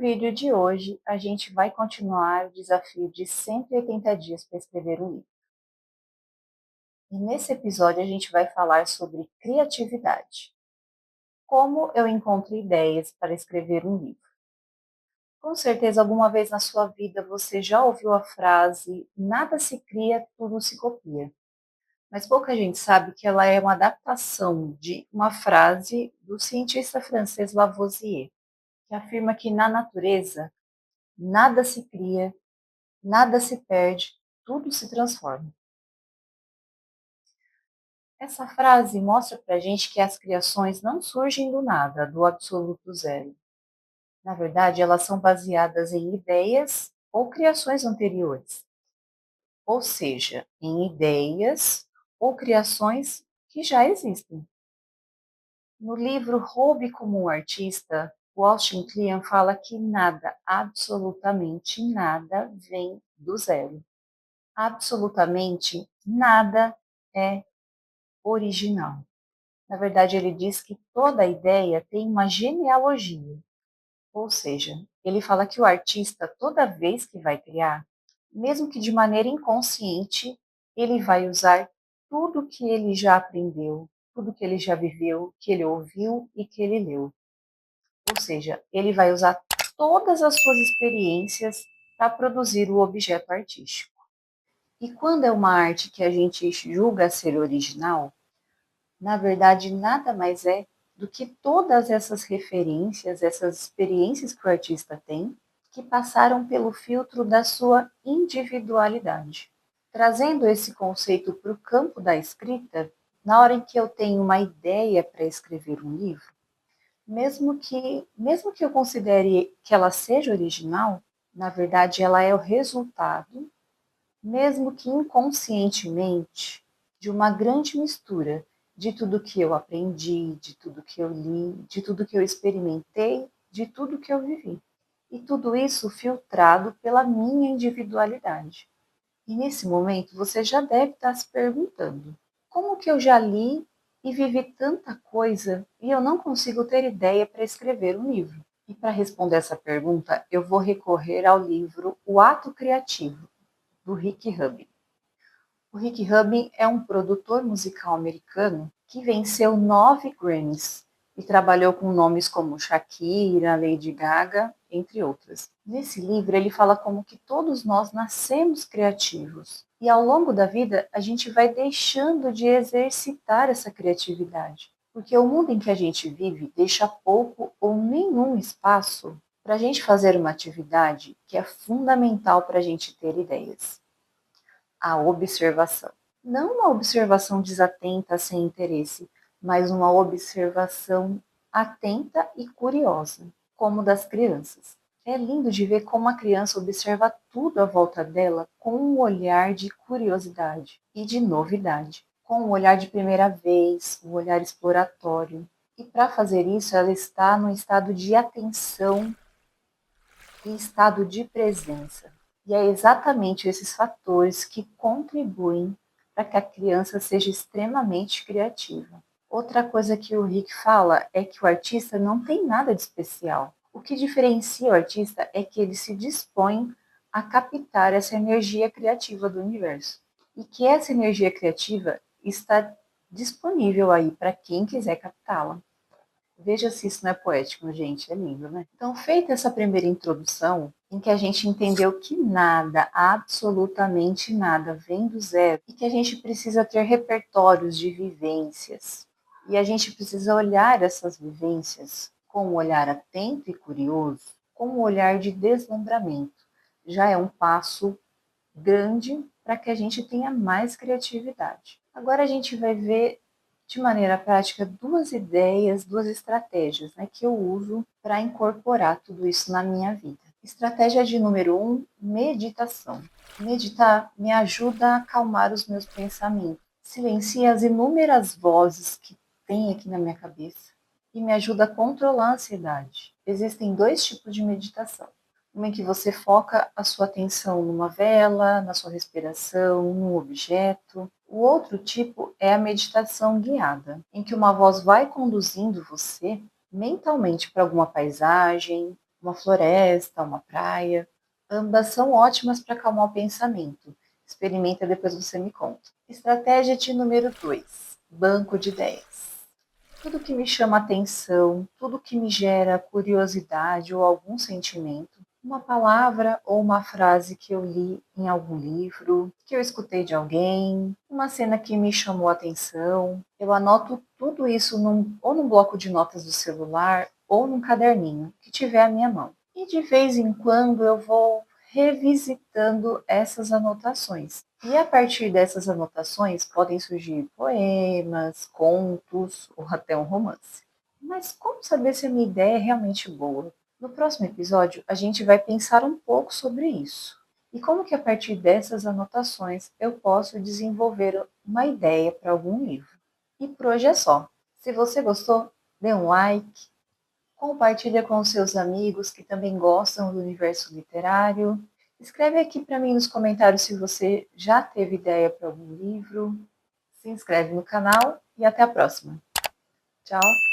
vídeo de hoje, a gente vai continuar o desafio de 180 dias para escrever um livro. E nesse episódio a gente vai falar sobre criatividade. Como eu encontro ideias para escrever um livro? Com certeza, alguma vez na sua vida você já ouviu a frase nada se cria, tudo se copia. Mas pouca gente sabe que ela é uma adaptação de uma frase do cientista francês Lavoisier, que afirma que na natureza nada se cria, nada se perde, tudo se transforma. Essa frase mostra para a gente que as criações não surgem do nada, do absoluto zero. Na verdade, elas são baseadas em ideias ou criações anteriores, ou seja, em ideias ou criações que já existem. No livro Roube como um Artista, o Austin Kleon fala que nada, absolutamente nada, vem do zero. Absolutamente nada é original. Na verdade, ele diz que toda ideia tem uma genealogia, ou seja, ele fala que o artista, toda vez que vai criar, mesmo que de maneira inconsciente, ele vai usar tudo que ele já aprendeu, tudo que ele já viveu, que ele ouviu e que ele leu. Ou seja, ele vai usar todas as suas experiências para produzir o objeto artístico. E quando é uma arte que a gente julga ser original, na verdade nada mais é do que todas essas referências, essas experiências que o artista tem, que passaram pelo filtro da sua individualidade. Trazendo esse conceito para o campo da escrita, na hora em que eu tenho uma ideia para escrever um livro, mesmo que eu considere que ela seja original, na verdade ela é o resultado, mesmo que inconscientemente, de uma grande mistura de tudo que eu aprendi, de tudo que eu li, de tudo que eu experimentei, de tudo que eu vivi. E tudo isso filtrado pela minha individualidade. E nesse momento você já deve estar se perguntando: como que eu já li e vivi tanta coisa e eu não consigo ter ideia para escrever um livro? E para responder essa pergunta, eu vou recorrer ao livro O Ato Criativo, do Rick Rubin. O Rick Rubin é um produtor musical americano que venceu 9 Grammys e trabalhou com nomes como Shakira, Lady Gaga, entre outras. Nesse livro ele fala como que todos nós nascemos criativos e ao longo da vida a gente vai deixando de exercitar essa criatividade, porque o mundo em que a gente vive deixa pouco ou nenhum espaço para a gente fazer uma atividade que é fundamental para a gente ter ideias: a observação. Não uma observação desatenta, sem interesse, mas uma observação atenta e curiosa, como das crianças. É lindo de ver como a criança observa tudo à volta dela com um olhar de curiosidade e de novidade, com um olhar de primeira vez, um olhar exploratório. E para fazer isso, ela está num estado de atenção e estado de presença. E é exatamente esses fatores que contribuem para que a criança seja extremamente criativa. Outra coisa que o Rick fala é que o artista não tem nada de especial. O que diferencia o artista é que ele se dispõe a captar essa energia criativa do universo. E que essa energia criativa está disponível aí para quem quiser captá-la. Veja se isso não é poético, gente, é lindo, né? Então, feita essa primeira introdução, em que a gente entendeu que nada, absolutamente nada, vem do zero, e que a gente precisa ter repertórios de vivências, e a gente precisa olhar essas vivências com um olhar atento e curioso, com um olhar de deslumbramento. Já é um passo grande para que a gente tenha mais criatividade. Agora a gente vai ver de maneira prática duas ideias, duas estratégias, né, que eu uso para incorporar tudo isso na minha vida. Estratégia de número 1, meditação. Meditar me ajuda a acalmar os meus pensamentos, silencia as inúmeras vozes que tem aqui na minha cabeça e me ajuda a controlar a ansiedade. Existem dois tipos de meditação. Uma em que você foca a sua atenção numa vela, na sua respiração, num objeto. O outro tipo é a meditação guiada, em que uma voz vai conduzindo você mentalmente para alguma paisagem, uma floresta, uma praia. Ambas são ótimas para acalmar o pensamento. Experimenta, depois você me conta. Estratégia de número 2: banco de ideias. Tudo que me chama atenção, tudo que me gera curiosidade ou algum sentimento, uma palavra ou uma frase que eu li em algum livro, que eu escutei de alguém, uma cena que me chamou a atenção, eu anoto tudo isso ou num bloco de notas do celular ou num caderninho que tiver à minha mão. E de vez em quando eu vou revisitando essas anotações. E a partir dessas anotações podem surgir poemas, contos ou até um romance. Mas como saber se a minha ideia é realmente boa? No próximo episódio, a gente vai pensar um pouco sobre isso. E como que a partir dessas anotações eu posso desenvolver uma ideia para algum livro. E por hoje é só. Se você gostou, dê um like, compartilha com seus amigos que também gostam do universo literário. Escreve aqui para mim nos comentários se você já teve ideia para algum livro. Se inscreve no canal e até a próxima. Tchau!